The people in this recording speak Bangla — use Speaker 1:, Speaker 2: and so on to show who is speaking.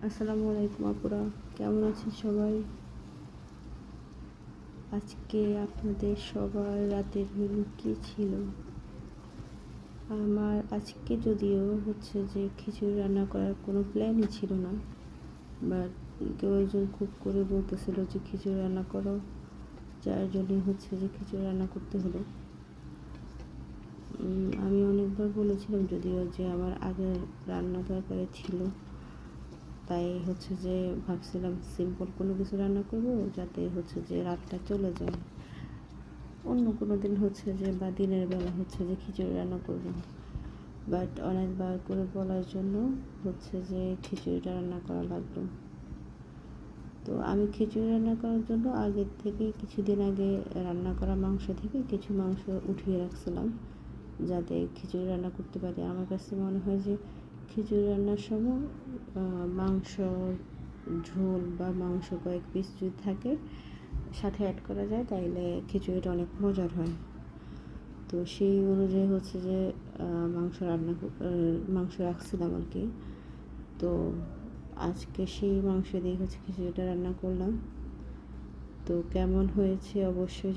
Speaker 1: আসসালামু আলাইকুম আপুরা, কেমন আছেন সবাই? আজকে আপনাদের সবার রাতের মেনু কী ছিল? আমার আজকে যদিও যে খিচুড়ি রান্না করার কোনো প্ল্যানই ছিল না, বাট কেউ একজন কুক করে বলতেছিল যে খিচুড়ি রান্না করো, যার জন্যই যে খিচুড়ি রান্না করতে হলো। আমি অনেকবার বলেছিলাম যদিও যে আমার আগের রান্না তরকারি ছিল, তাই যে ভাবছিলাম সিম্পল কোনো কিছু রান্না করব যাতে যে রাতটা চলে যায়। অন্য কোনো দিন যে বা দিনের বেলা যে খিচুড়ি রান্না করব, বাট অনেকবার করে বলার জন্য যে খিচুড়িটা রান্না করা লাগলো। তো আমি খিচুড়ি রান্না করার জন্য আগের থেকে কিছুদিন আগে রান্না করা মাংস থেকে কিছু মাংস উঠিয়ে রাখছিলাম যাতে খিচুড়ি রান্না করতে পারি। আমার কাছে মনে হয় যে খিচুড়ি রান্নার সময় মাংস ঝোল বা মাংস কয়েক পিস যদি থাকে সাথে অ্যাড করা যায় তাইলে খিচুড়িটা অনেক মজার হয়। তো সেই অনুযায়ী যে মাংস রাখছিলাম আর কি। তো আজকে সেই মাংস দিয়ে খিচুড়িটা রান্না করলাম। তো কেমন হয়েছে অবশ্যই